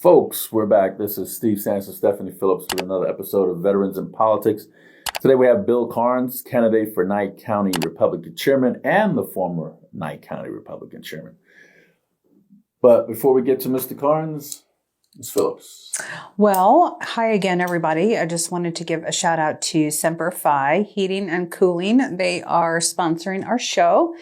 Folks, we're back. This is Steve Sanson, Stephanie Phillips with another episode of Veterans in Politics. Today we have Bill Carnes, candidate for Knight County Republican Chairman and the former Knight County Republican Chairman. But before we get to Mr. Carnes, Ms. Phillips. Well, hi again, everybody. I just wanted to give a shout out to Semper Fi Heating and Cooling. They are sponsoring our show,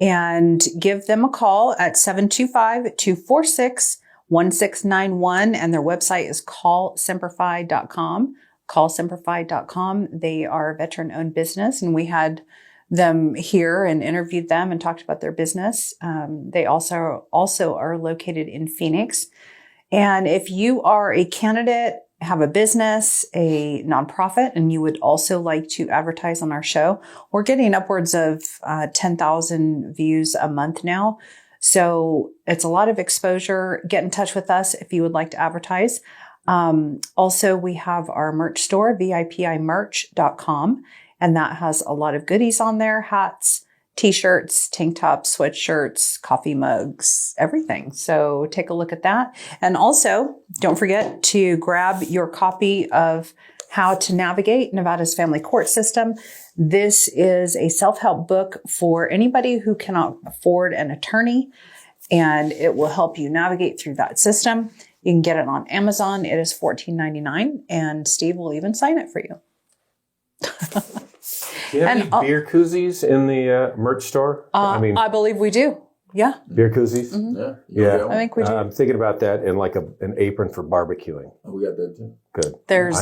and give them a call at 725-246-1691. And their website is callsemperfi.com. Callsemperfi.com. They are a veteran-owned business, and we had them here and interviewed them and talked about their business. They also are located in Phoenix. And if you are a candidate, have a business, a nonprofit, and you would also like to advertise on our show, we're getting upwards of 10,000 views a month now. So it's a lot of exposure. Get in touch with us if you would like to advertise. Also, we have our merch store, vipimerch.com, and that has a lot of goodies on there: hats, t-shirts, tank tops, sweatshirts, coffee mugs, everything. So take a look at that. And also, don't forget to grab your copy of How to Navigate Nevada's Family Court System. This is a self-help book for anybody who cannot afford an attorney, and it will help you navigate through that system. You can get it on Amazon. It is $14.99, and Steve will even sign it for you. Do you have any beer koozies in the merch store? I believe we do. Yeah. Beer koozies? Mm-hmm. Yeah. I think we do. I'm thinking about that and like an apron for barbecuing. Oh, we got that too. Good. There's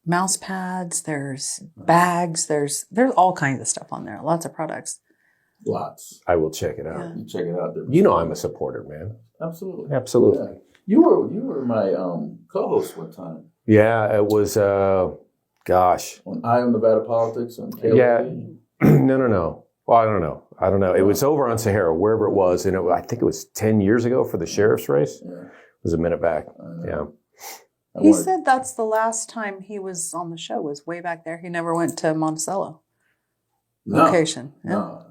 mouse pads. There's bags. There's all kinds of stuff on there. Lots of products. Lots. I will check it out. Yeah. You check it out. You know I'm a supporter, man. Absolutely. Absolutely. Yeah. You were my co-host one time. Yeah, it was, gosh. On Eye on Nevada Politics on KLP. Yeah. No. Well, I don't know. It was over on Sahara, wherever it was. And I think it was 10 years ago for the sheriff's race. Yeah. It was a minute back. Yeah. He said that's the last time he was on the show, was way back there. He never went to Monticello location. No.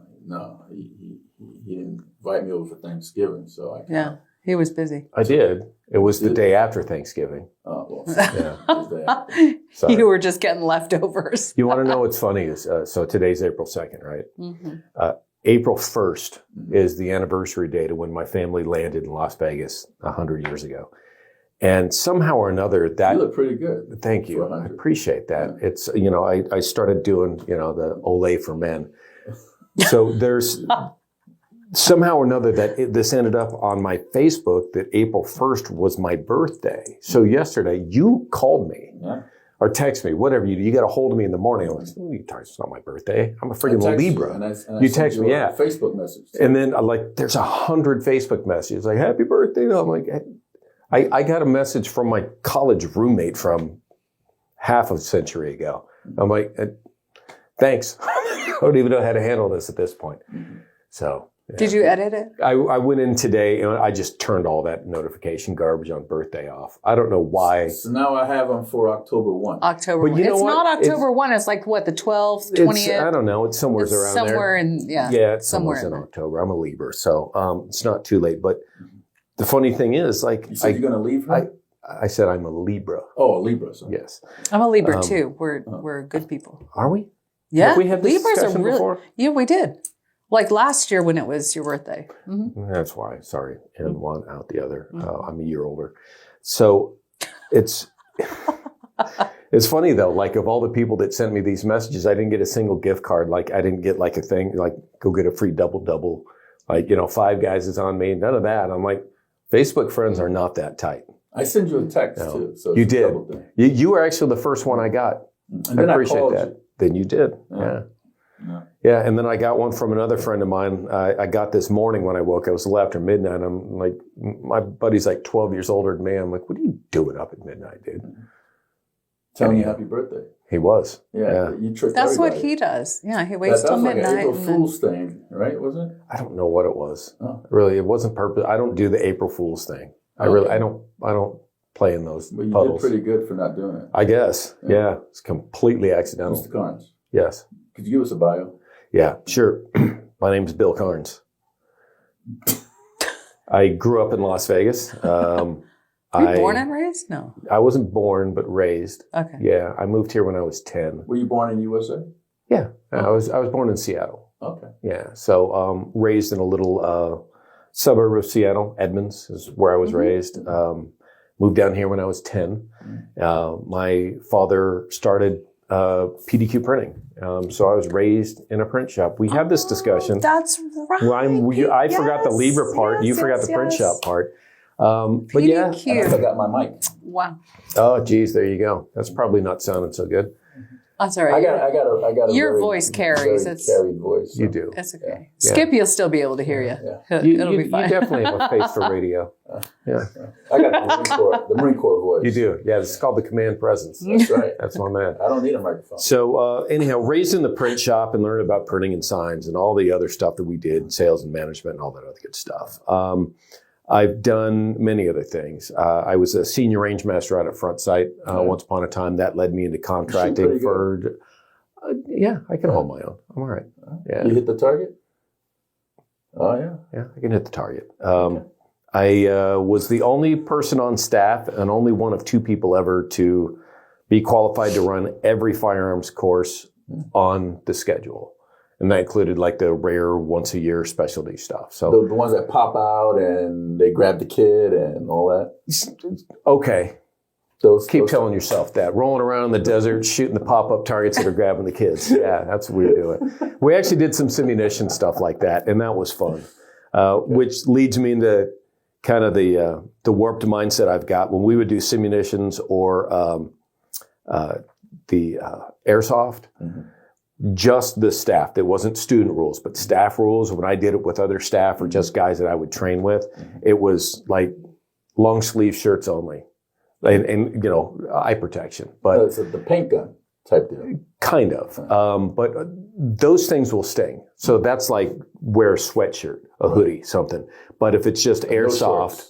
He didn't invite me over for Thanksgiving, so I can't. Yeah. He was busy. I did. It was the day after Thanksgiving. Oh, well. Yeah. Sorry. You were just getting leftovers. You want to know what's funny is, so today's April 2nd, right? Mm-hmm. April 1st is the anniversary date of when my family landed in Las Vegas 100 years ago. And somehow or another that... You look pretty good. Thank you. I appreciate that. Yeah. It's, I started doing, the Olay for men. So there's... Somehow or another this ended up on my Facebook that April 1st was my birthday. So yesterday you called me or text me, whatever you do. You got a hold of me in the morning. I'm like, it's not my birthday. I'm a freaking Libra. You text me, a Facebook message. And then there's 100 Facebook messages like, happy birthday. And I'm like, I got a message from my college roommate from half a century ago. I'm like, thanks. I don't even know how to handle this at this point. So. Yeah. Did you edit it? I went in today and I just turned all that notification garbage on birthday off. I don't know why. So now I have them for October 1. October 1. It's not October 1. It's like what, the 12th, 20th? I don't know. It's somewhere around there. Somewhere in, it's somewhere in October. I'm a Libra, so it's not too late. But the funny thing is, you said you're going to leave her? I said I'm a Libra. Oh, a Libra. Sorry. Yes. I'm a Libra too. We're good people. Are we? Yeah. Have we had this Libras discussion are really, before? Yeah, we did. Like last year when it was your birthday. Mm-hmm. That's why. Sorry. In one, out the other. I'm a year older. So it's funny though, like of all the people that sent me these messages, I didn't get a single gift card. Like I didn't get like a thing, like go get a free double. Like, Five Guys is on me. None of that. I'm like, Facebook friends are not that tight. I send you a text too. So you did. You were actually the first one I got. And then I appreciate that. You. Then you did. Yeah, and then I got one from another friend of mine. I got this morning when I woke. It was a little after midnight. I'm like, my buddy's like 12 years older than me. I'm like, what are you doing up at midnight, dude? Telling you happy birthday. He was. Yeah. You tricked That's everybody. what he does. Yeah, he waits till midnight. That's like an April Fool's thing, right? Wasn't it? I don't know what it was. Oh. Really, it wasn't purpose. I don't do the April Fool's thing. I don't play in those puddles. But you did pretty good for not doing it. I guess. Yeah. It's completely accidental. Mr. Carnes. Yes. Could you give us a bio? Yeah, sure. My name is Bill Carnes. I grew up in Las Vegas. Were you born and raised? No. I wasn't born, but raised. Okay. Yeah, I moved here when I was 10. Were you born in USA? Yeah, I was born in Seattle. Okay. Yeah, so raised in a little suburb of Seattle, Edmonds is where I was raised. Moved down here when I was 10. My father started PDQ printing. So I was raised in a print shop. We had this discussion. That's right. I forgot the Libra part. You forgot the print shop part. But yeah. And I forgot my mic. Wow. Oh, geez, there you go. That's probably not sounding so good. That's all right. I got a your very, voice carries. very It's carried voice. So. You do. It's okay. Yeah. Skip, you'll still be able to hear you. Yeah. It'll be fine. You definitely have a face for radio. Yeah. I got the Marine Corps voice. You do. Yeah, it's called the command presence. That's right. That's my man. I don't need a microphone. So anyhow, raised in the print shop and learned about printing and signs and all the other stuff that we did, sales and management and all that other good stuff. I've done many other things. I was a senior range master out at Front Sight once upon a time. That led me into contracting for... yeah, I can hold my own. I'm all right. Yeah. You hit the target? Oh, yeah. Yeah, I can hit the target. I was the only person on staff and only one of 2 people ever to be qualified to run every firearms course on the schedule. And that included like the rare once a year specialty stuff. So the ones that pop out and they grab the kid and all that? Okay. Keep telling those yourself that. Rolling around in the desert, shooting the pop-up targets that are grabbing the kids. Yeah, that's what we were doing. We actually did some simunition stuff like that, and that was fun. Which leads me into kind of the warped mindset I've got. When we would do simunitions or the airsoft, just the staff. There wasn't student rules, but staff rules. When I did it with other staff or just guys that I would train with, it was like long sleeve shirts only. And you know, eye protection, but it's the paint gun type deal. Kind of. But those things will sting. So that's like wear a sweatshirt, a hoodie, something. But if it's just airsoft,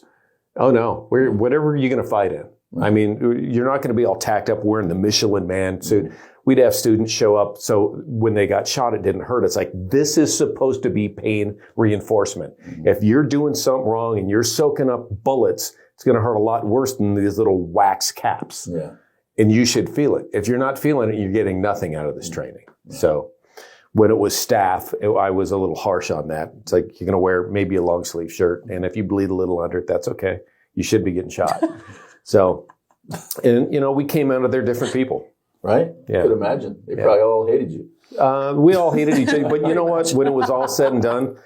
oh no, whatever you're going to fight in. I mean, you're not going to be all tacked up wearing the Michelin Man suit. We'd have students show up. So when they got shot, it didn't hurt. It's like, this is supposed to be pain reinforcement. If you're doing something wrong and you're soaking up bullets, it's going to hurt a lot worse than these little wax caps. Yeah. And you should feel it. If you're not feeling it, you're getting nothing out of this training. Yeah. So when it was staff, I was a little harsh on that. It's like, you're going to wear maybe a long sleeve shirt. And if you bleed a little under it, that's okay. You should be getting shot. So, and you know, we came out of there different people. Right? Yeah. I could imagine. They probably all hated you. We all hated each other. But you know what? When it was all said and done,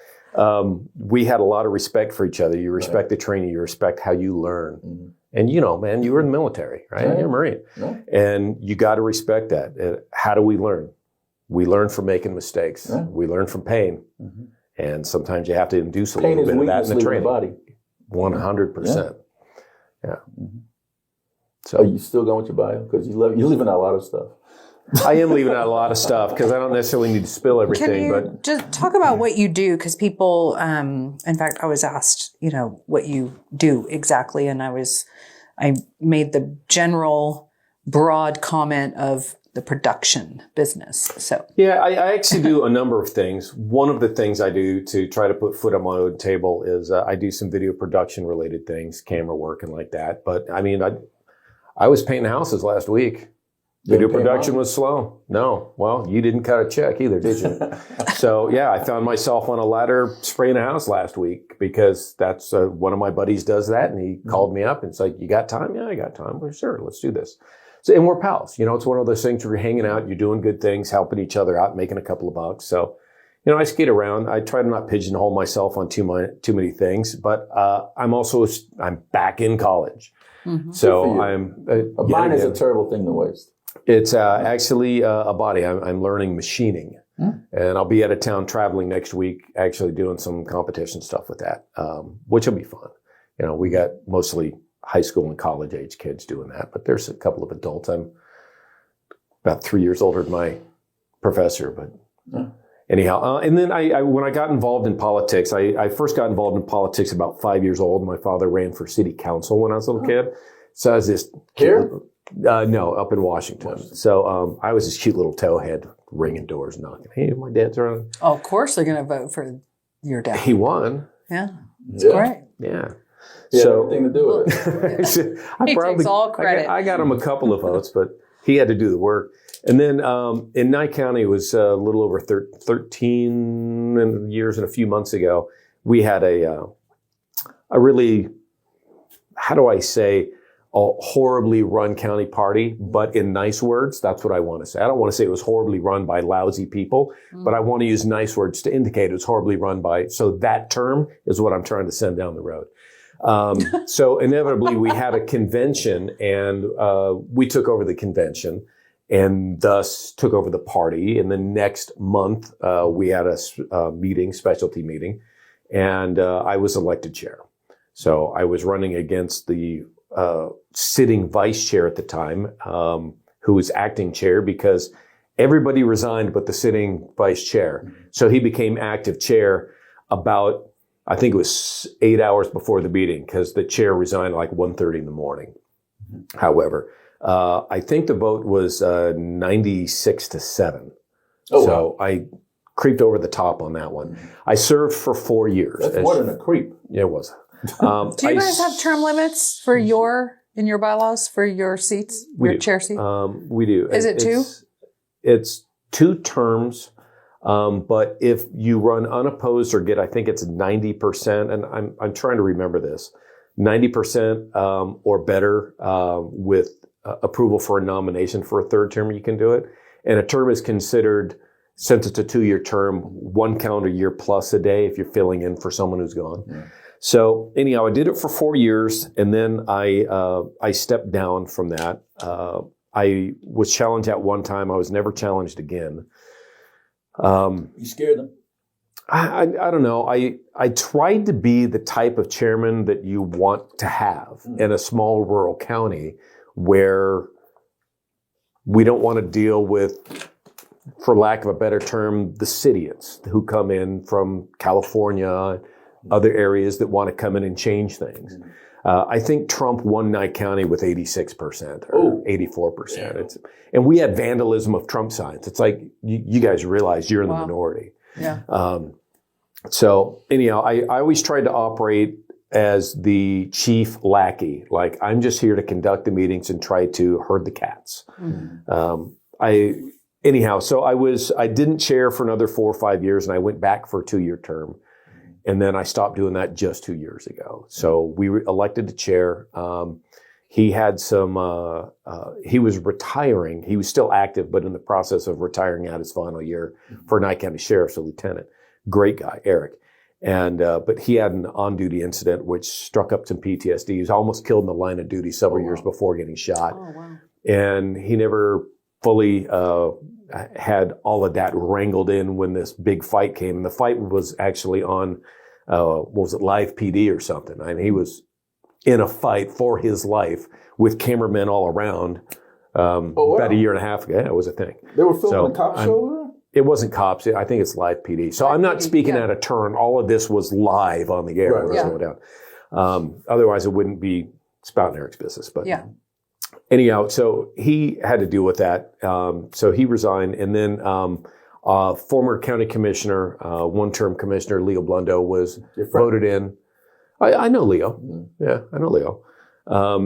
we had a lot of respect for each other. You respect the training. You respect how you learn. And you know, man, you were in the military, right? You're a Marine. And you got to respect that. How do we learn? We learn from making mistakes. We learn from pain. And sometimes you have to induce a little bit of that in the training. Body. 100%. Yeah. So are you still going with your bio? Because you're leaving out a lot of stuff. I am leaving out a lot of stuff because I don't necessarily need to spill everything. Can you but just talk about what you do? Because people, in fact, I was asked, you know, what you do exactly, and I made the general, broad comment of the production business. So yeah, I actually do a number of things. One of the things I do to try to put food on my own table is I do some video production related things, camera work and like that. But I mean, I was painting houses last week. Video production was slow. No. Well, you didn't cut a check either, did you? So, yeah, I found myself on a ladder spraying a house last week because that's one of my buddies does that. And he called me up and it's like, you got time? Yeah, I got time. Well, sure, let's do this. So, and we're pals. You know, it's one of those things where you're hanging out, you're doing good things, helping each other out, making a couple of bucks. So, you know, I skate around. I try to not pigeonhole myself on too many things, but I'm back in college. So I'm... a mind is a terrible thing to waste. It's actually a body. I'm learning machining. And I'll be out of town traveling next week, actually doing some competition stuff with that, which will be fun. You know, we got mostly high school and college age kids doing that, but there's a couple of adults. I'm about 3 years older than my professor, but anyhow. And then when I got involved in politics, I first got involved in politics about 5 years old. My father ran for city council when I was a little kid. So I was this here? No, up in Washington. So I was this cute little towhead ringing doors, knocking. Hey, my dad's around. Oh, of course they're going to vote for your dad. He won. Yeah. It's great. Yeah. He had So everything to do with it. I He takes all credit. I got him a couple of votes, but he had to do the work. And then in Nye County, it was a little over 13 years and a few months ago, we had a really, how do I say, a horribly run county party, but in nice words. That's what I want to say. I don't want to say it was horribly run by lousy people, but I want to use nice words to indicate it was horribly run by. So that term is what I'm trying to send down the road. So inevitably we had a convention, and we took over the convention and thus took over the party. And the next month we had a meeting, specialty meeting, and I was elected chair. So I was running against the sitting vice chair at the time, who was acting chair because everybody resigned but the sitting vice chair. So he became active chair about, I think it was 8 hours before the meeting, because the chair resigned like 1:30 in the morning. However, I think the vote was 96-7. Oh, so wow. I creeped over the top on that one. I served for 4 years. That's more than a creep. Yeah, it was. Do you guys have term limits for in your bylaws for your seats, your chair seat? We do. Is it two? It's 2 terms. But if you run unopposed or get, I think it's 90%, and I'm trying to remember this, 90% or better with approval for a nomination for a third term, you can do it. And a term is considered, since it's a 2-year term, 1 calendar year plus a day if you're filling in for someone who's gone. Yeah. So anyhow, I did it for 4 years, and then I stepped down from that. I was challenged at one time. I was never challenged again. You scared them? I don't know. I tried to be the type of chairman that you want to have in a small rural county where we don't want to deal with, for lack of a better term, the cityans who come in from California, other areas that want to come in and change things. I think Trump won Nye County with 86% or 84%. And we had vandalism of Trump signs. It's like, you guys realize you're in the minority. Yeah. So anyhow, I always tried to operate as the chief lackey. Like, I'm just here to conduct the meetings and try to herd the cats. So I didn't chair for another 4 or 5 years, and I went back for a 2-year term. And then I stopped doing that just 2 years ago. So we elected the chair. He had he was retiring. He was still active, but in the process of retiring out his final year for Nye County Sheriff's a lieutenant. Great guy, Eric. And, but he had an on-duty incident which struck up some PTSD. He was almost killed in the line of duty several years before getting shot. Oh, wow. And he never fully, had all of that wrangled in when this big fight came. And the fight was actually on, what was it, Live PD or something. I mean, he was in a fight for his life with cameramen all around, about a year and a half ago. Yeah, it was a thing. They were filming a cop show? It wasn't cops. I think it's Live PD. So I'm not speaking out of turn. All of this was live on the air. Right. Otherwise, it wouldn't be spouting Eric's business. But anyhow, so he had to deal with that. So he resigned. And then former county commissioner, one-term commissioner, Leo Blundo, was voted in. I know Leo. Mm-hmm. Yeah, I know Leo.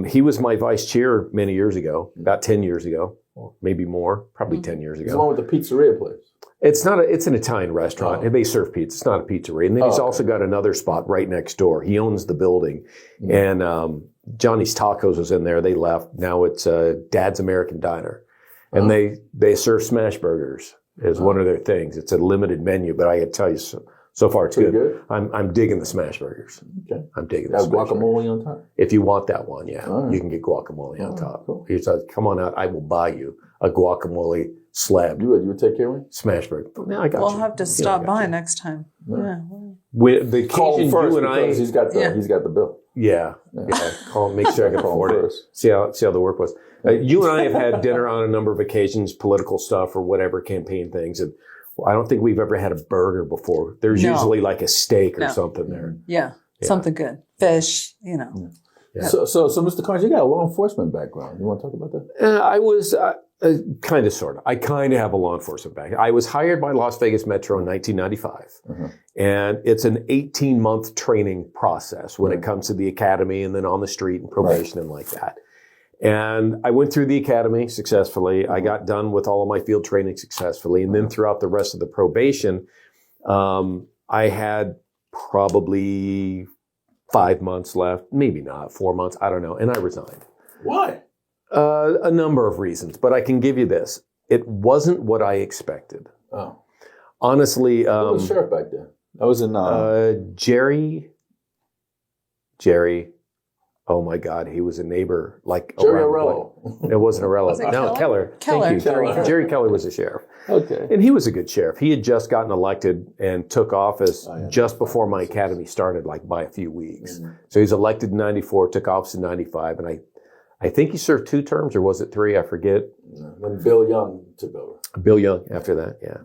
He was my vice chair many years ago, about 10 years ago, or maybe more, probably 10 years ago. It's the one with the pizzeria place. It's an Italian restaurant, and they serve pizza. It's not a pizzeria. And then he's also got another spot right next door. He owns the building. Mm-hmm. And Johnny's Tacos was in there. They left. Now it's Dad's American Diner. And they serve smash burgers as one of their things. It's a limited menu, but I can tell you, so far it's good. I'm digging the smash burgers. Okay. I'm digging the smash guacamole burgers. on top? If you want that one, you can get guacamole on top. Cool. He says, come on out. I will buy you a guacamole slab. You would take care of me? Smash burger. Yeah, I got We'll have to stop by next time. Yeah. With the call him first, you and I, he's got the bill. Yeah. Call him, make sure I can afford it. See how the work was. You and I have had dinner on a number of occasions, political stuff or whatever, campaign things, and I don't think we've ever had a burger before. There's usually like a steak or something there. Yeah, something good. Fish, Yeah. So, Mr. Carnes, you got a law enforcement background. You want to talk about that? Kind of, sort of. I kind of have a law enforcement background. I was hired by Las Vegas Metro in 1995. And it's an 18-month training process when it comes to the academy and then on the street and probation and like that. And I went through the academy successfully. I got done with all of my field training successfully. And then throughout the rest of the probation, I had probably 5 months left, maybe not, 4 months, I don't know. And I resigned. Why? A number of reasons, but I can give you this. It wasn't what I expected. Oh. Honestly. Who was the sheriff back then? I was in... Jerry. Oh my God, he was a neighbor. Like Jerry Arello. It wasn't Arello. Was it No, Keller. Keller. Thank you. Jerry Keller was a sheriff. Okay. And he was a good sheriff. He had just gotten elected and took office just before my academy started, like by a few weeks. So he was elected in 94, took office in 95, and I think he served 2 terms, or was it 3? I forget. When Bill Young took over. Bill Young after that, yeah.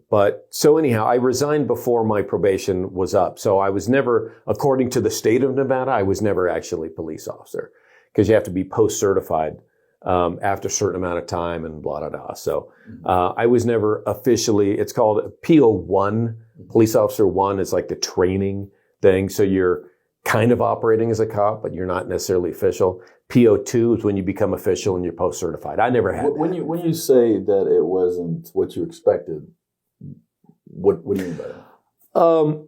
But so anyhow, I resigned before my probation was up. So I was never, according to the state of Nevada, I was never actually a police officer because you have to be post-certified after a certain amount of time and blah, blah, blah. So I was never officially, it's called PO1, Police Officer 1 is like the training thing. So you're kind of operating as a cop, but you're not necessarily official. PO2 is when you become official and you're post-certified. I never had when that. you say that it wasn't what you expected, what do you mean by that?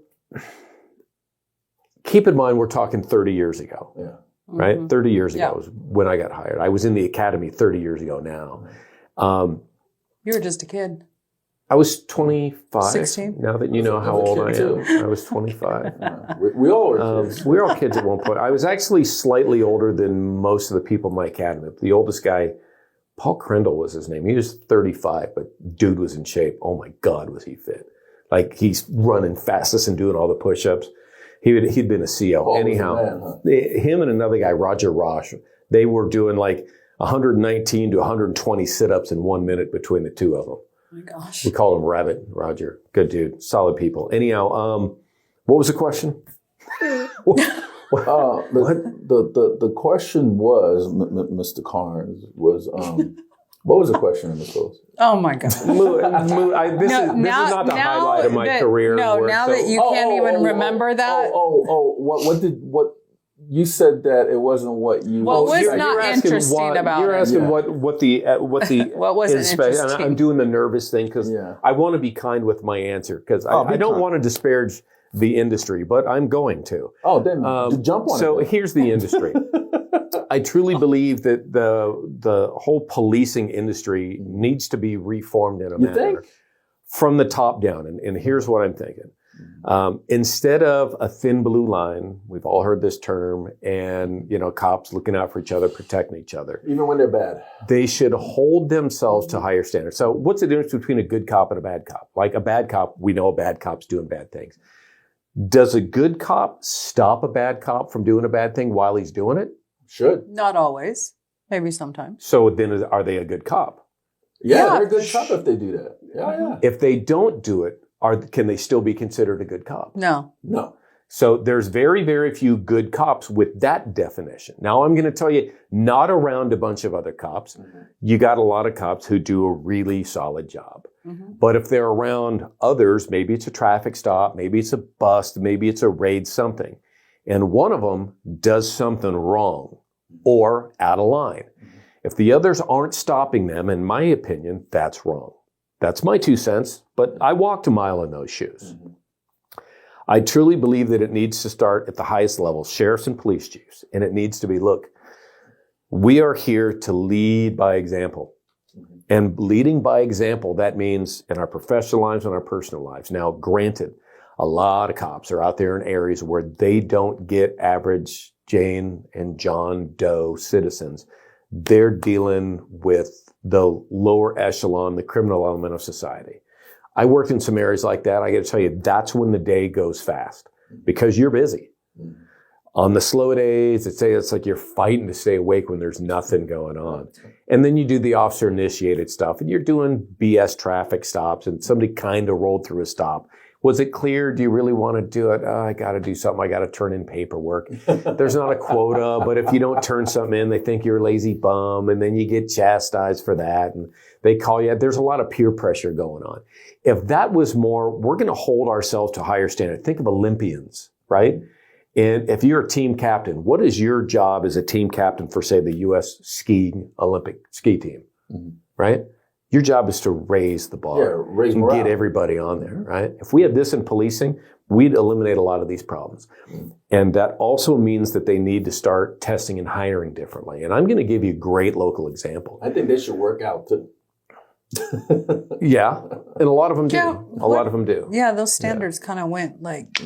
Keep in mind, we're talking 30 years ago. Yeah. Right? 30 years ago was when I got hired. I was in the academy 30 years ago now. You were just a kid. I was 25. 16? Now that you know how old I am. I was 25. We all were kids. We were all kids at one point. I was actually slightly older than most of the people in my academy. The oldest guy, Paul Crendel was his name. He was 35, but dude was in shape. Oh my God, was he fit. Like he's running fastest and doing all the push-ups. He'd been a CO. Paul Anyhow, was a man, him and another guy, Roger Roche, they were doing like 119 to 120 sit-ups in 1 minute between the two of them. Oh my gosh. We called him Rabbit, Roger. Good dude. Solid people. Anyhow, what was the question? The question was, Mr. Carnes, was what was the question in the post? Oh my God. This is not the highlight of my career. No, now that you can't even remember that. What you said that it wasn't what you. What was not interesting about it? You're asking what the what wasn't interesting. And I'm doing the nervous thing because I want to be kind with my answer because I don't want to disparage the industry, but I'm going to. Oh, then jump on it. So here's the industry. I truly believe that the whole policing industry needs to be reformed in a manner from the top down. And here's what I'm thinking. Instead of a thin blue line, we've all heard this term, and cops looking out for each other, protecting each other. Even when they're bad. They should hold themselves to higher standards. So what's the difference between a good cop and a bad cop? Like a bad cop, we know a bad cop's doing bad things. Does a good cop stop a bad cop from doing a bad thing while he's doing it? Should. Not always. Maybe sometimes. So then are they a good cop? Yeah, they're a good cop if they do that. Yeah. If they don't do it, can they still be considered a good cop? No. So there's very, very few good cops with that definition. Now I'm going to tell you, not around a bunch of other cops. You got a lot of cops who do a really solid job. But if they're around others, maybe it's a traffic stop, maybe it's a bust, maybe it's a raid, something. And one of them does something wrong or out of line. If the others aren't stopping them, in my opinion, that's wrong. That's my 2 cents, but I walked a mile in those shoes. I truly believe that it needs to start at the highest levels, sheriffs and police chiefs. And it needs to be, look, we are here to lead by example. And leading by example, that means in our professional lives and our personal lives. Now, granted, a lot of cops are out there in areas where they don't get average Jane and John Doe citizens. They're dealing with the lower echelon, the criminal element of society. I worked in some areas like that. I got to tell you, that's when the day goes fast because you're busy. On the slow days, it's like you're fighting to stay awake when there's nothing going on. And then you do the officer-initiated stuff, and you're doing BS traffic stops, and somebody kind of rolled through a stop. Was it clear? Do you really want to do it? Oh, I got to do something. I got to turn in paperwork. There's not a quota, but if you don't turn something in, they think you're a lazy bum, and then you get chastised for that, and they call you. There's a lot of peer pressure going on. If that was more, we're going to hold ourselves to a higher standard. Think of Olympians, right? And if you're a team captain, what is your job as a team captain for, say, the U.S. Olympic ski team, right? Your job is to raise the bar and get everybody on there, right? If we had this in policing, we'd eliminate a lot of these problems. And that also means that they need to start testing and hiring differently. And I'm going to give you a great local example. I think they should work out too. Yeah, and a lot of them do. Yeah. A lot of them do. Yeah, those standards kind of went like.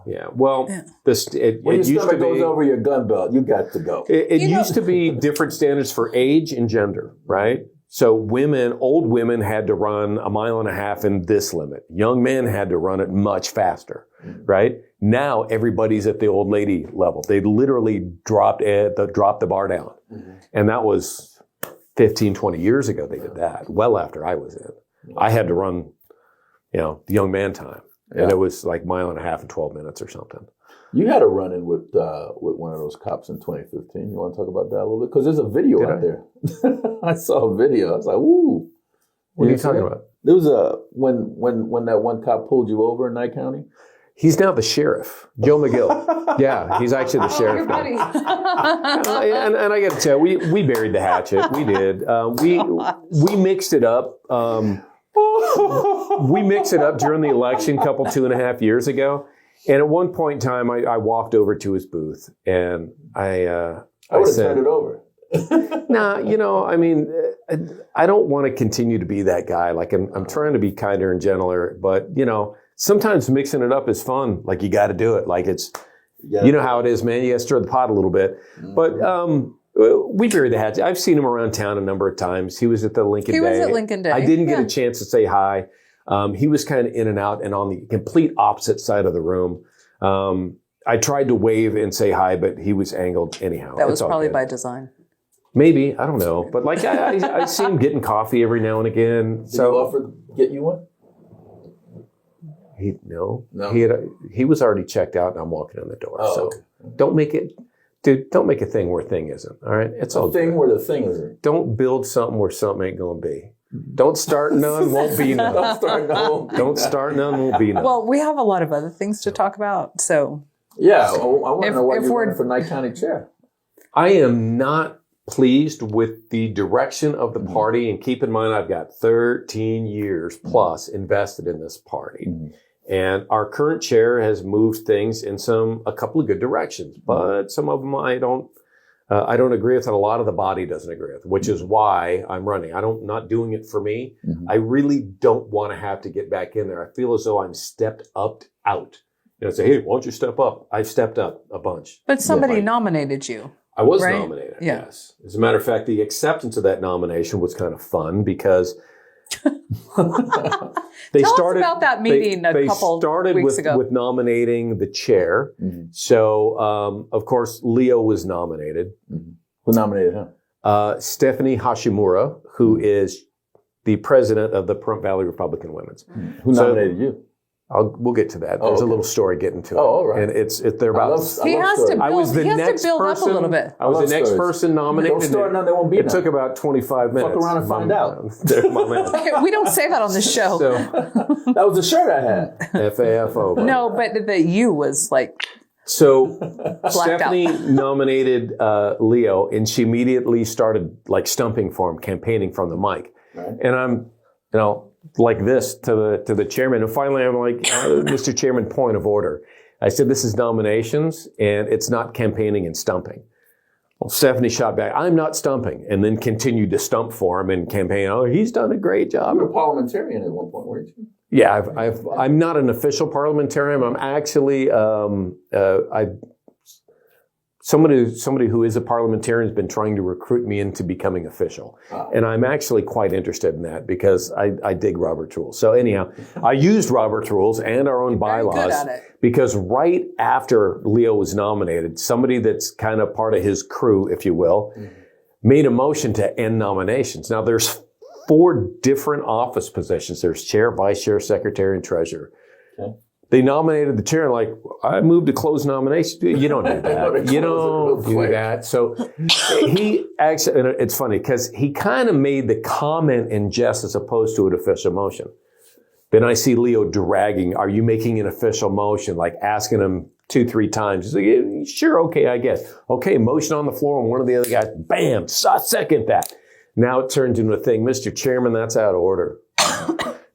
Yeah. Well, it when your used stomach to be, goes over your gun belt, you got to go. It used to be different standards for age and gender, right? So old women had to run 1.5 miles in this limit. Young men had to run it much faster, right? Now everybody's at the old lady level. They literally dropped the bar down. And that was 15, 20 years ago they did that, well after I was in. I had to run, the young man time. And it was like 1.5 miles in 12 minutes or something. You had a run-in with one of those cops in 2015. You want to talk about that a little bit? Because there's a video out there. I saw a video. I was like, "Ooh!" What are you talking about? There was when that one cop pulled you over in Nye County. He's now the sheriff, Joe McGill. Yeah, he's actually the sheriff now. And I got to tell you, we buried the hatchet. We did. We mixed it up. We mixed it up during the election 2.5 years ago. And at one point in time, I walked over to his booth and I would have said, turned it over. I don't want to continue to be that guy. Like I'm trying to be kinder and gentler, but sometimes mixing it up is fun. Like you got to do it. Like it's, how it is, man. You got to stir the pot a little bit. But we buried the hatchet. I've seen him around town a number of times. He was at the Lincoln Day. He was at Lincoln Day. I didn't get a chance to say hi. He was kind of in and out and on the complete opposite side of the room. I tried to wave and say hi, but he was angled anyhow. That was probably by design. Maybe. I don't know. But like I see him getting coffee every now and again. Did you offer to get you one? No. He was already checked out and I'm walking in the door. Oh, so okay. Don't make a thing where a thing isn't. All right? It's all thing good. where the thing isn't. Don't build something where something ain't going to be. Don't start none, won't be none. Don't start none, won't be none. Well, we have a lot of other things to talk about. So yeah, I want to know why you're running for Nye County chair. I am not pleased with the direction of the party. And keep in mind, I've got 13 years plus invested in this party. And our current chair has moved things in a couple of good directions, but some of them I don't agree with, and a lot of the body doesn't agree with, which is why I'm running. I'm not doing it for me. I really don't want to have to get back in there. I feel as though I'm stepped out. Say, hey, why don't you step up? I've stepped up a bunch. But somebody nominated you. I was right? nominated, Yeah. yes. As a matter of fact, the acceptance of that nomination was kind of fun because Tell us about that meeting a couple weeks ago. with nominating the chair. So, of course, Leo was nominated. Who nominated him? Stephanie Hashimura, who is the president of the Pahrump Valley Republican Women's. Who nominated you? We'll get to that. There's a little story getting to it. Oh, all right. And they're about. He has to build up a little bit. I was the next person nominated. Don't start none, there won't be It took about 25 minutes. Fuck around and find out. There's my man. Okay, we don't say that on the show. So, that was the shirt I had. FAFO. Buddy. No, but the you was like. So Stephanie nominated Leo, and she immediately started like stumping for him, campaigning from the mic. Right. And I'm, like this to the chairman. And finally, I'm like, Mr. Chairman, point of order. I said, this is nominations, and it's not campaigning and stumping. Well, Stephanie shot back, I'm not stumping, and then continued to stump for him and campaign. Oh, he's done a great job. You were a parliamentarian at one point, weren't you? Yeah, I'm not an official parliamentarian. I'm actually somebody who is a parliamentarian has been trying to recruit me into becoming official. And I'm actually quite interested in that because I dig Robert's rules. So anyhow, I used Robert's rules and our own bylaws because right after Leo was nominated, somebody that's kind of part of his crew, if you will, made a motion to end nominations. Now there's 4 different office positions. There's chair, vice chair, secretary, and treasurer. Okay. They nominated the chair, and like, I moved to close nomination. You don't do that. You don't do that. So he actually, and it's funny because he kind of made the comment in jest as opposed to an official motion. Then I see Leo dragging, are you making an official motion? Like asking him 2-3 times. He's like, yeah, sure, okay, I guess. Okay, motion on the floor, and one of the other guys, bam, second that. Now it turns into a thing. Mr. Chairman, that's out of order.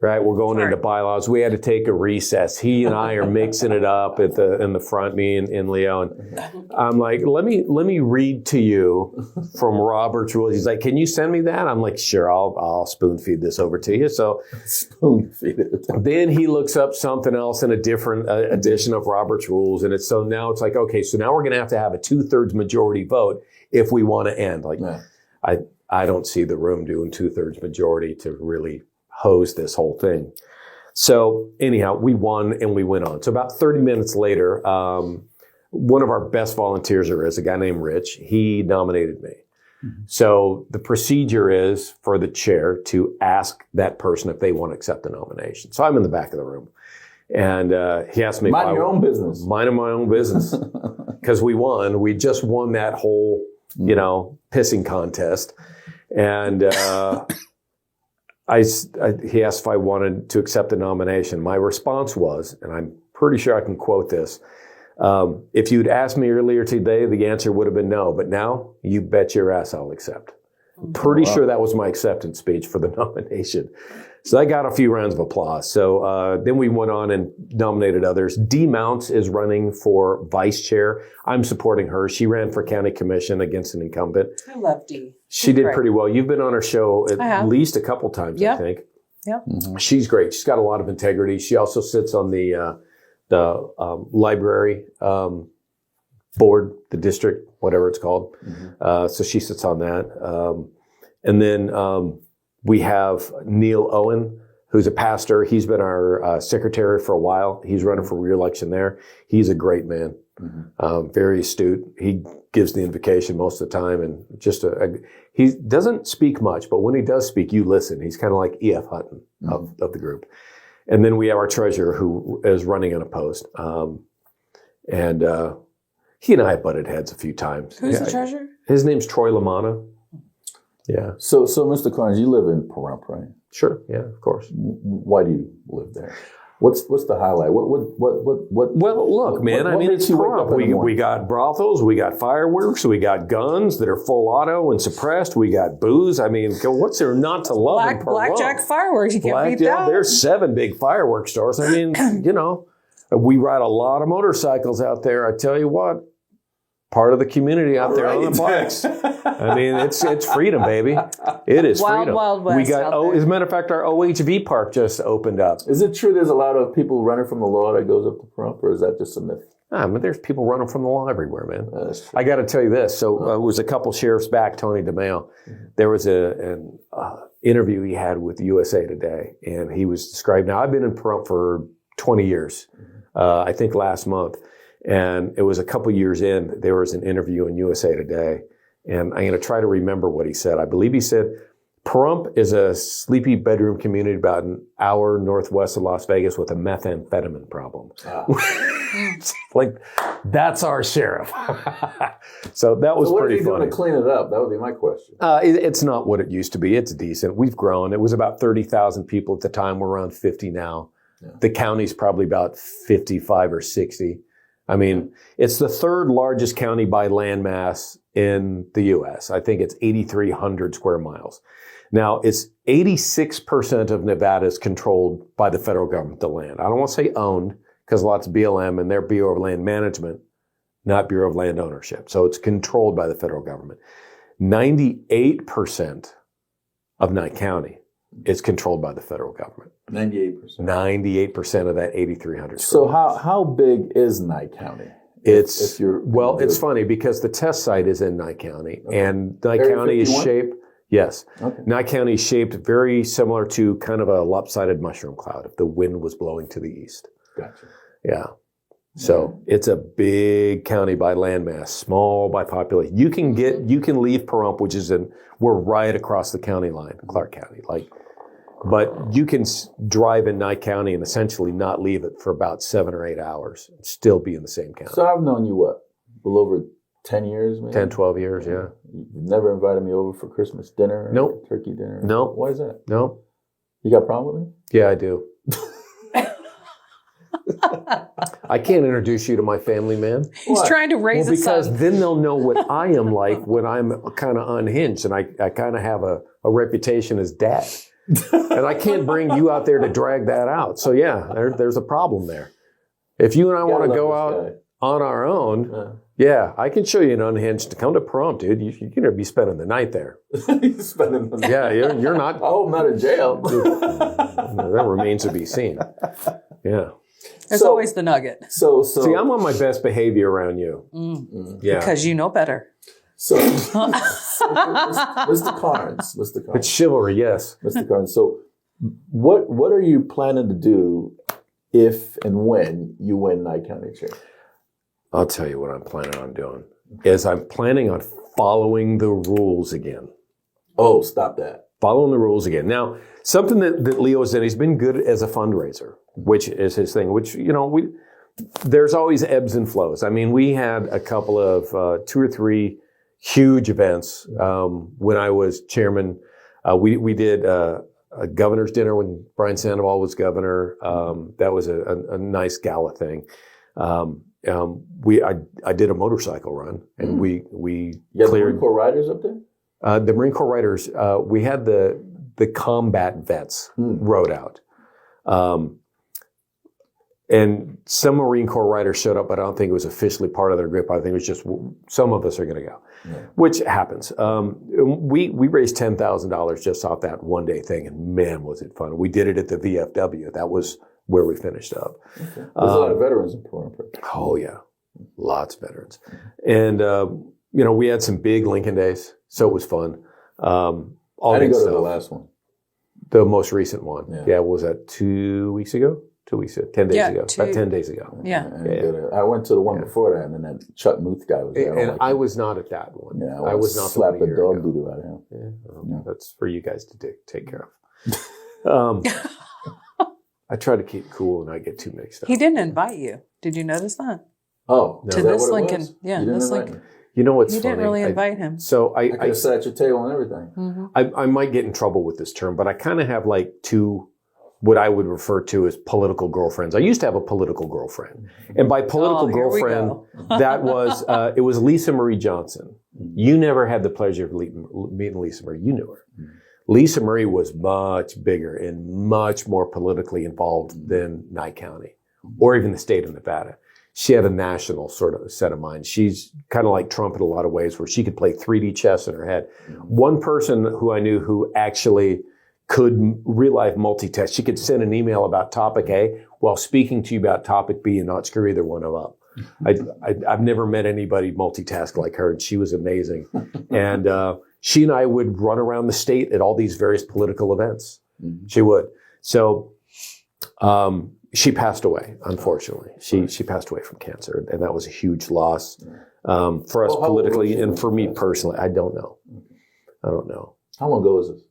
Right, we're going into bylaws. We had to take a recess. He and I are mixing it up in the front, me and Leo. And I'm like, let me read to you from Robert's rules. He's like, can you send me that? I'm like, sure, I'll spoon feed this over to you. So Spoon feed it. then he looks up something else in a different edition of Robert's rules, and so now it's like, okay, so now we're going to have a 2/3 majority vote if we want to end. Like, Yeah. I don't see the room doing 2/3 majority to really hose this whole thing. So anyhow, we won and we went on. So about 30 minutes later, one of our best volunteers there is a guy named Rich. He nominated me. Mm-hmm. So the procedure is for the chair to ask that person if they want to accept the nomination. So I'm in the back of the room, and he asked me, Mind your own business. Minding my own business, because we won. We just won that whole, pissing contest, and he asked if I wanted to accept the nomination. My response was, and I'm pretty sure I can quote this, if you'd asked me earlier today, the answer would have been no. But now, you bet your ass I'll accept. Pretty sure that was my acceptance speech for the nomination. So I got a few rounds of applause. So then we went on and nominated others. Dee Mounts is running for vice chair. I'm supporting her. She ran for county commission against an incumbent. I love Dee. She did pretty well. You've been on her show at least a couple times, I think. Yep. Mm-hmm. She's great. She's got a lot of integrity. She also sits on the library board, the district, whatever it's called. Mm-hmm. So she sits on that. And then we have Neil Owen, who's a pastor. He's been our secretary for a while. He's running for re-election there. He's a great man, very astute. He gives the invocation most of the time, and just he doesn't speak much, but when he does speak, you listen. He's kind of like E.F. Hutton of the group. And then we have our treasurer who is running unopposed. And he and I have butted heads a few times. Who's the treasurer? His name's Troy Lamanna. Yeah. So Mr. Carnes, you live in Pahrump, right? Sure. Yeah, of course. Why do you live there? What's the highlight? What? Well, look, man. I mean, it's Pahrump. We got brothels, we got fireworks, we got guns that are full auto and suppressed. We got booze. I mean, what's there not to love in Pahrump? Blackjack fireworks. You can't beat that. There's 7 big fireworks stores. I mean, we ride a lot of motorcycles out there. I tell you what. Part of the community out there on the bikes. I mean, it's freedom, baby. It is freedom. Wild West. We got, as a matter of fact, our OHV park just opened up. Is it true there's a lot of people running from the law that goes up to Pahrump, or is that just a myth? But there's people running from the law everywhere, man. I got to tell you this. So it was a couple sheriffs back, Tony DeMaio. There was an interview he had with USA Today, and he was describing, now I've been in Pahrump for 20 years, I think last month. And it was a couple years in, there was an interview in USA Today, and I'm going to try to remember what he said. I believe he said, Pahrump is a sleepy bedroom community about an hour northwest of Las Vegas with a methamphetamine problem. Like, that's our sheriff. So that was pretty funny. What are you doing to clean it up? That would be my question. It's not what it used to be. It's decent. We've grown. It was about 30,000 people at the time. We're around 50 now. Yeah. The county's probably about 55 or 60. I mean, it's the 3rd largest county by land mass in the U.S. I think it's 8,300 square miles. Now, it's 86% of Nevada is controlled by the federal government, the land. I don't want to say owned, because lots of BLM and their Bureau of Land Management, not Bureau of Land Ownership. So it's controlled by the federal government. 98% of Nye County is controlled by the federal government. 98%. 98% of that 8,300. So how big is Nye County? It's funny because the test site is in Nye County, and Nye County is shaped. Yes, Nye County is shaped very similar to kind of a lopsided mushroom cloud if the wind was blowing to the east. Gotcha. Yeah. So it's a big county by landmass, small by population. You can leave Pahrump, we're right across the county line, Clark County. Like, But you can drive in Nye County and essentially not leave it for about 7 or 8 hours and still be in the same county. So I've known you, what, a little over 10 years, maybe? 10, 12 years, yeah. You've never invited me over for Christmas dinner? Nope. Or turkey dinner? Nope. Why is that? No. You got a problem with me? Yeah, I do. I can't introduce you to my family, man. He's trying to raise a Because son. then they'll know what I am like when I'm kind of unhinged, and I kind of have a reputation as dad. And I can't bring you out there to drag that out. So yeah, there's a problem there. If you and I want to go out on our own, yeah, I can show you an unhinged. Come to prom, dude. You're going to be spending the night there. Spending the night. Yeah, you're not. I hope not in jail. That remains to be seen. Yeah. There's always the nugget. So See, I'm on my best behavior around you. Yeah. Because you know better. So, Mr. Carnes. It's chivalry, yes. Mr. Carnes. So, what are you planning to do if and when you win Nye County Chair? I'll tell you what I'm planning on doing. Is I'm planning on following the rules again. Oh, stop that. Following the rules again. Now, something that Leo has done, he's been good as a fundraiser, which is his thing, which, there's always ebbs and flows. I mean, we had a couple of 2 or 3 huge events when I was chairman. We did a governor's dinner when Brian Sandoval was governor. That was a nice gala thing. I did a motorcycle run, and we You have cleared Marine Corps riders up there? The Marine Corps riders. We had the combat vets rode out. And some Marine Corps riders showed up, but I don't think it was officially part of their group. I think it was just some of us are going to go, which happens. We raised $10,000 just off that one day thing, and man, was it fun. We did it at the VFW. That was where we finished up. Okay. There's a lot of veterans in Pahrump. Oh, yeah. Lots of veterans. And, we had some big Lincoln days, so it was fun. I didn't go to the last one. The most recent one. Yeah. Was that 2 weeks ago? 2 weeks ago, 10 days ago, about 10 days ago. Yeah. I went to the one before that, and then that Chuck Muth guy was there. And I was not at that one. Yeah, I was not slap the year dog ago. doo-doo out of him. Yeah. That's for you guys to take care of. I try to keep cool and not get too mixed up. He didn't invite you. Did you notice that? Oh, To is that this what it Lincoln. was? Yeah, You didn't this invite Lincoln. me? You know what's You funny? didn't really invite him. So I could have sat at your table and everything. I might get in trouble with this term, but I kind of have like 2, what I would refer to as political girlfriends. I used to have a political girlfriend. And by political here we girlfriend, go. that was, it was Lisa Marie Johnson. You never had the pleasure of meeting Lisa Marie. You knew her. Lisa Marie was much bigger and much more politically involved than Nye County or even the state of Nevada. She had a national sort of set of mind. She's kind of like Trump in a lot of ways, where she could play 3D chess in her head. One person who I knew who actually could real life multitask. She could send an email about topic A while speaking to you about topic B and not screw either one of up. I've never met anybody multitask like her, and she was amazing. And she and I would run around the state at all these various political events. She would. So she passed away, unfortunately. She passed away from cancer, and that was a huge loss for us politically and for me personally. I don't know. How long ago was this?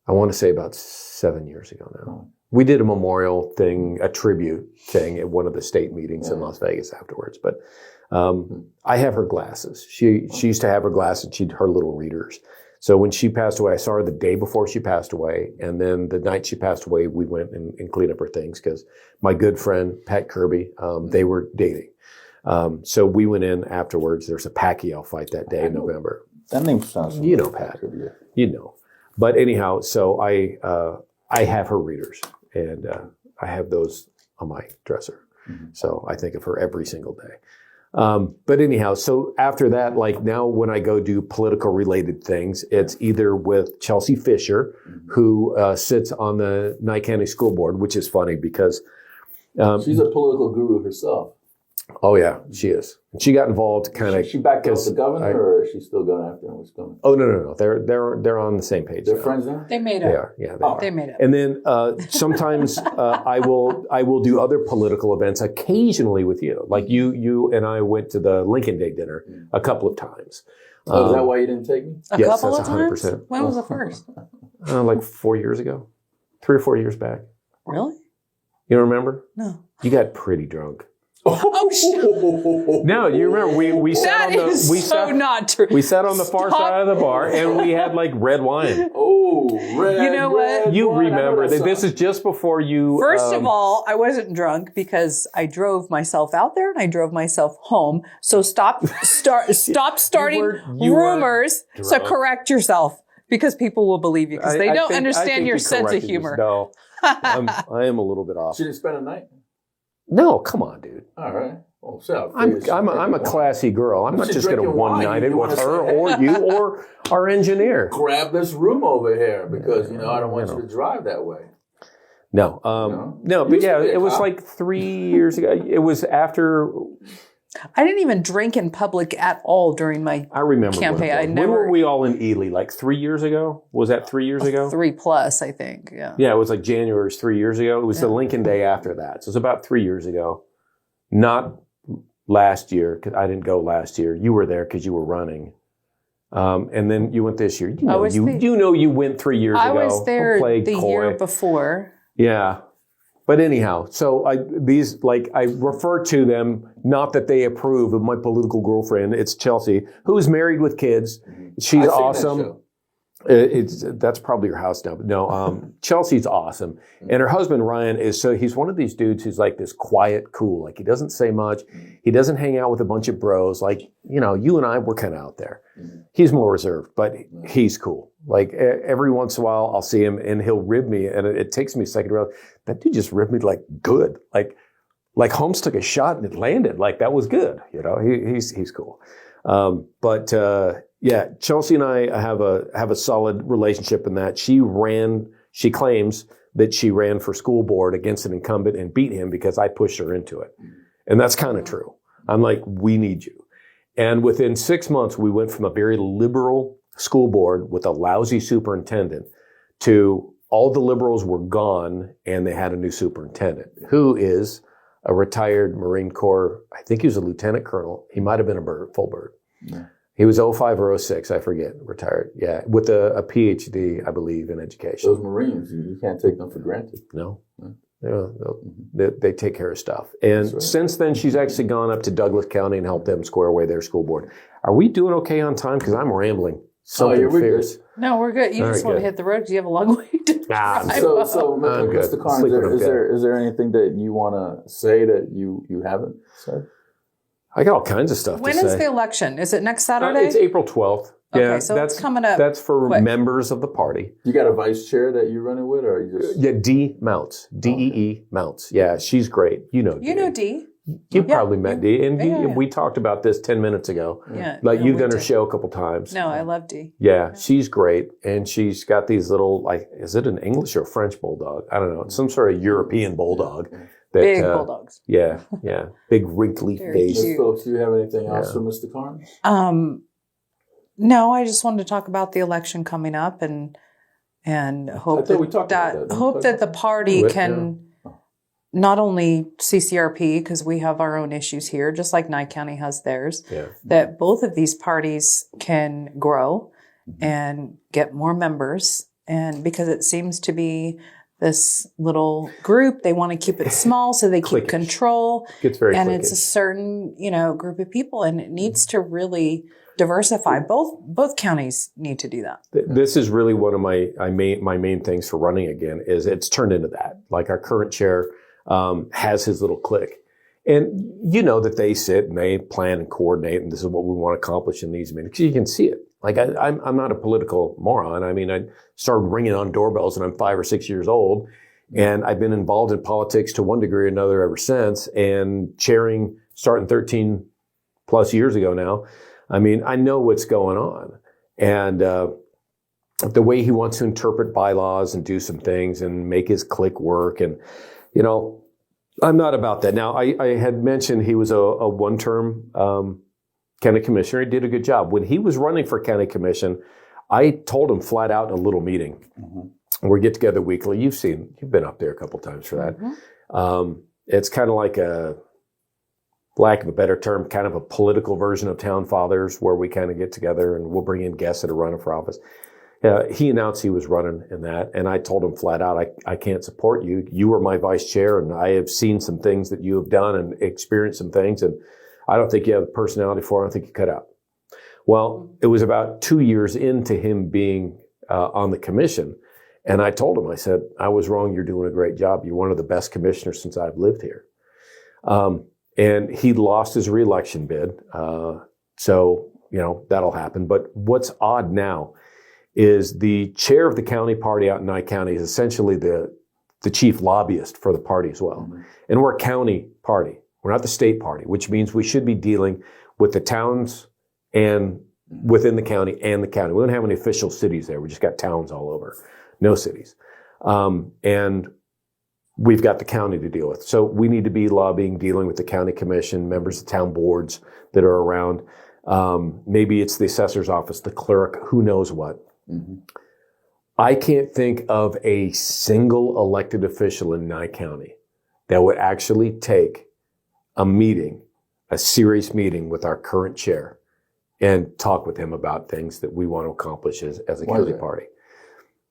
I want to say about 7 years ago now. We did a memorial thing, a tribute thing at one of the state meetings in Las Vegas afterwards. But I have her glasses. She used to have her glasses. She'd her little readers. So when she passed away, I saw her the day before she passed away. And then the night she passed away, we went and cleaned up her things because my good friend, Pat Kirby, they were dating. So we went in afterwards. There's a Pacquiao fight that day in November. That name sounds familiar. You know Pat. You know. But anyhow, so I have her readers, and I have those on my dresser. So I think of her every single day. But anyhow, so after that, like now when I go do political related things, it's either with Chelsea Fisher, who sits on the Nye County School Board, which is funny because she's a political guru herself. Oh yeah, she is. She got involved kind of. She backed up the governor, or is she still going after him? What's going? Oh no. They're on the same page. They're friends now. They made it. They are. Yeah, they made it. And then sometimes I will do other political events occasionally with you. Like you and I went to the Lincoln Day dinner a couple of times. Is that why you didn't take me? A yes, couple that's of times. 100%. When was the first? Like 4 years ago. 3 or 4 years back. Really? You don't remember? No. You got pretty drunk. Oh, shit. No, you remember we sat That on the is we so sat, not true. we sat on the far Stop. side of the bar and we had like red wine. Oh, red. You know what? red You wine. I know remember that that this song. is just before you. First of all, I wasn't drunk because I drove myself out there and I drove myself home. So stop starting you were rumors. So drunk. correct yourself because people will believe you because they I don't think understand your you sense of corrected humor. yourself. No, I am a little bit off. She didn't spend a night? No, come on, dude. All right. Oh, so I'm a classy girl. I'm not she's just going to drinking wine, one night it you with wanna her say, or you or our engineer. grab this room over here because, I don't want you you to drive that way. No, no, but yeah, it was like 3 years ago. It was after. I didn't even drink in public at all during my I remember campaign. when were we all in Ely? Like 3 years ago? Was that 3 years ago? 3+, I think. Yeah. Yeah, it was like January 3 years ago. It was the Lincoln Day after that. So it was about 3 years ago. Not last year, because I didn't go last year. You were there because you were running. And then you went this year. You know you went 3 years ago. I was there Don't play the coy. year before. Yeah. But anyhow, so I refer to them, not that they approve of my political girlfriend. It's Chelsea, who's married with kids. She's I've seen that awesome. show. That's probably your house now, but no, Chelsea's awesome. And her husband, Ryan, he's one of these dudes who's like this quiet, cool. Like he doesn't say much. He doesn't hang out with a bunch of bros. Like, you and I, we're kind of out there. He's more reserved, but he's cool. Like every once in a while I'll see him and he'll rib me. And it takes me a second to realize that dude just ribbed me like good. Like Holmes took a shot and it landed. Like that was good. He's cool. Yeah, Chelsea and I have a solid relationship in that she claims that she ran for school board against an incumbent and beat him because I pushed her into it. And that's kind of true. I'm like, we need you. And within 6 months, we went from a very liberal school board with a lousy superintendent to all the liberals were gone and they had a new superintendent who is a retired Marine Corps. I think he was a lieutenant colonel. He might have been a full bird. Yeah. He was 05 or 06, I forget, retired. Yeah, with a PhD, I believe, in education. Those Marines, you can't take them for granted. No. They take care of stuff. And since then, she's actually gone up to Douglas County and helped them square away their school board. Are we doing okay on time? Because I'm rambling. Something fierce. No, we're good. You just want to hit the road because you have a long way to drive. So Mr. Carnes, is there anything that you want to say that you haven't said? I got all kinds of stuff to say. When is the election? Is it next Saturday? It's April 12th. Okay, so that's coming up. That's for members of the party. You got a vice chair that you're running with, or you just? Yeah, Dee Mounts. Dee Mounts. Yeah, she's great. You know Dee. You probably met Dee, and we talked about this 10 minutes ago. Yeah, you've done her show a couple times. No, I love Dee. Yeah, she's great, and she's got these little is it an English or a French bulldog? I don't know. It's some sort of European bulldog. Big bulldogs. Yeah. Big wrinkly face. Ms. Phillips, do you have anything else for Mr. Carnes? No, I just wanted to talk about the election coming up and hope that the party can not only CCRP, because we have our own issues here, just like Nye County has theirs, that both of these parties can grow and get more members. And because it seems to be this little group, they want to keep it small so they keep control. It's very and cliquish. it's a certain, group of people, and it needs to really diversify. Both counties need to do that. This is really one of my main things for running again is it's turned into that. Like our current chair has his little clique. And that they sit and they plan and coordinate, and this is what we want to accomplish in these meetings. You can see it. Like I'm not a political moron. I mean, I started ringing on doorbells when I'm 5 or 6 years old, and I've been involved in politics to one degree or another ever since. And chairing starting 13 plus years ago now, I mean, I know what's going on, and the way he wants to interpret bylaws and do some things and make his clique work, and I'm not about that. Now, I had mentioned he was a one-term county commissioner. He did a good job. When he was running for county commission, I told him flat out in a little meeting. Mm-hmm. We get together weekly. You've been up there a couple times for that. Mm-hmm. It's kind of like lack of a better term, kind of a political version of Town Fathers, where we kind of get together and we'll bring in guests that are running for office. he announced he was running in that, and I told him flat out, I can't support you. You were my vice chair, and I have seen some things that you have done and experienced some things, and I don't think you have the personality for it. I don't think you cut out. Well, it was about 2 years into him being on the commission, and I told him, I said, I was wrong. You're doing a great job. You're one of the best commissioners since I've lived here. And he lost his reelection bid. So, that'll happen. But what's odd now is the chair of the county party out in Nye County is essentially the chief lobbyist for the party as well. Mm-hmm. And we're a county party. We're not the state party, which means we should be dealing with the towns and within the county and the county. We don't have any official cities there. We just got towns all over, no cities. And we've got the county to deal with. So we need to be lobbying, dealing with the county commission, members of town boards that are around. Maybe it's the assessor's office, the clerk, who knows what. Mm-hmm. I can't think of a single elected official in Nye County that would actually take a meeting, a serious meeting with our current chair and talk with him about things that we want to accomplish as a county party.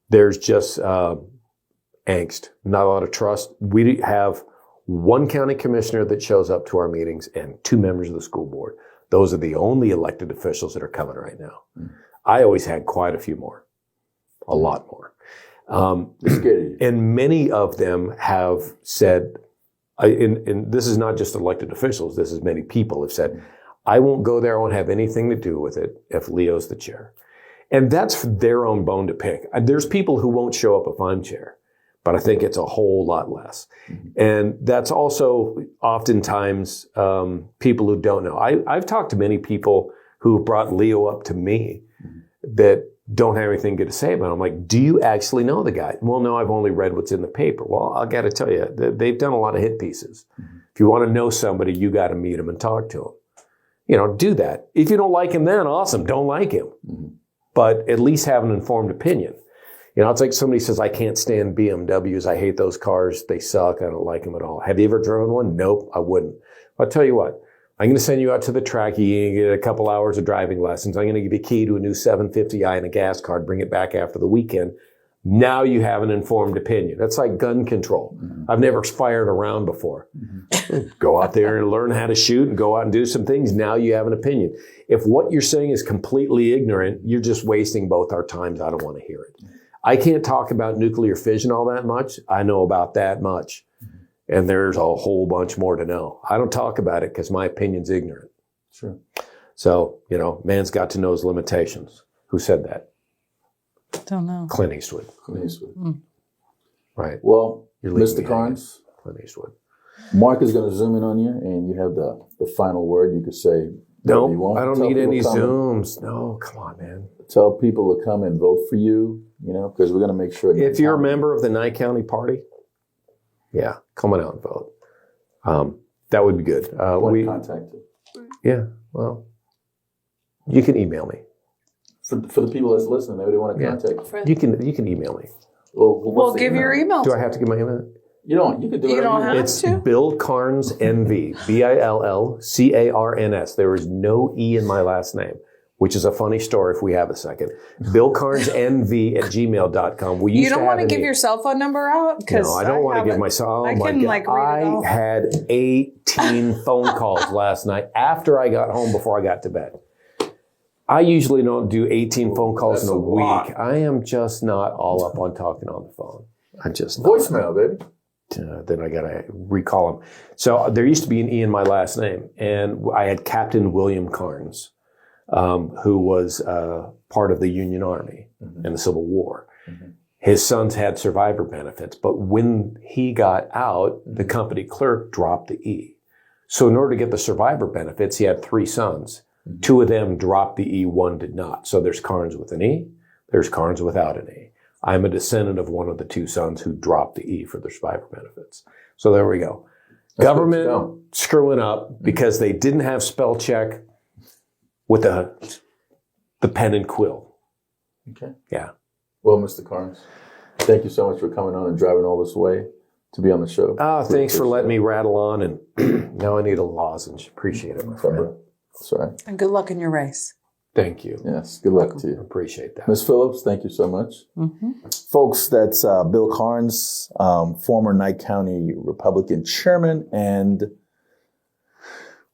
There's just angst, not a lot of trust. We have one county commissioner that shows up to our meetings and 2 members of the school board. Those are the only elected officials that are coming right now. Mm-hmm. I always had quite a few more, a lot more. And many of them have said, and this is not just elected officials, this is many people have said, I won't go there, I won't have anything to do with it if Leo's the chair. And that's their own bone to pick. There's people who won't show up if I'm chair, but I think it's a whole lot less. Mm-hmm. And that's also oftentimes people who don't know. I've talked to many people who brought Leo up to me that don't have anything good to say about him. I'm like, do you actually know the guy? Well, no, I've only read what's in the paper. Well, I got to tell you, they've done a lot of hit pieces. Mm-hmm. If you want to know somebody, you got to meet him and talk to him. Do that. If you don't like him then, awesome, don't like him. Mm-hmm. But at least have an informed opinion. It's like somebody says, I can't stand BMWs. I hate those cars. They suck. I don't like them at all. Have you ever driven one? Nope, I wouldn't. I'll tell you what. I'm going to send you out to the track. You're going to get a couple hours of driving lessons. I'm going to give you a key to a new 750i and a gas card. Bring it back after the weekend. Now you have an informed opinion. That's like gun control. Mm-hmm. I've never fired a round before. Mm-hmm. Go out there and learn how to shoot and go out and do some things. Now you have an opinion. If what you're saying is completely ignorant, you're just wasting both our times. I don't want to hear it. I can't talk about nuclear fission all that much. I know about that much. And there's a whole bunch more to know. I don't talk about it because my opinion's ignorant. Sure. So, man's got to know his limitations. Who said that? Don't know. Clint Eastwood. Clint Eastwood. Mm. Right. Well, Mr. Carnes. Clint Eastwood. Mark is going to zoom in on you, and you have the final word. You could say, no, I don't need any Zooms. No, come on, man. Tell people to come and vote for you, because we're going to make sure. If you're a member of the Nye County Party, yeah, come on out and vote. That would be good. We contact you. Yeah, well, you can email me. For the people that's listening, maybe they want to contact you. You can email me. Well, give your email. Do I have to give my email? You don't. You can do it. You don't have it's to. Bill Carnes NV. BILLCARNS. There is no E in my last name, which is a funny story if we have a second. BillCarnesNV@gmail.com. You don't want to give your cell phone number out? No, I don't want to give my cell. Oh my God. I had 18 phone calls last night after I got home before I got to bed. I usually don't do 18 phone calls in a week. Lot. I am just not all up on talking on the phone. I just voicemail, baby. Then I got to recall him. So there used to be an E in my last name, and I had Captain William Carnes, who was part of the Union Army in the Civil War. Mm-hmm. His sons had survivor benefits, but when he got out, the company clerk dropped the E. So in order to get the survivor benefits, he had 3 sons. Mm-hmm. 2 of them dropped the E, 1 did not. So there's Carnes with an E, there's Carnes without an E. I'm a descendant of one of the 2 sons who dropped the E for their survivor benefits. So there we go. That's government screwing up because they didn't have spell check with the pen and quill. Okay. Yeah. Well, Mr. Carnes, thank you so much for coming on and driving all this way to be on the show. Thanks for letting me rattle on, and now I need a lozenge. Appreciate it, my friend. That's all right. And good luck in your race. Thank you. Yes, good luck to you. Appreciate that. Ms. Phillips, thank you so much. Folks, that's Bill Carnes, former Knight County Republican chairman and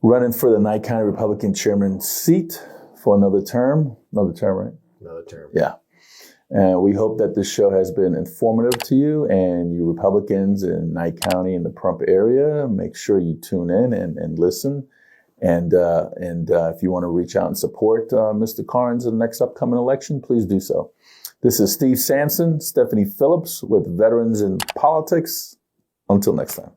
running for the Knight County Republican chairman seat for another term. Another term, right? Another term. Yeah. And we hope that this show has been informative to you and you Republicans in Knight County and the Pahrump area. Make sure you tune in and listen. And if you want to reach out and support Mr. Carnes in the next upcoming election, please do so. This is Steve Sanson, Stephanie Phillips with Veterans in Politics. Until next time.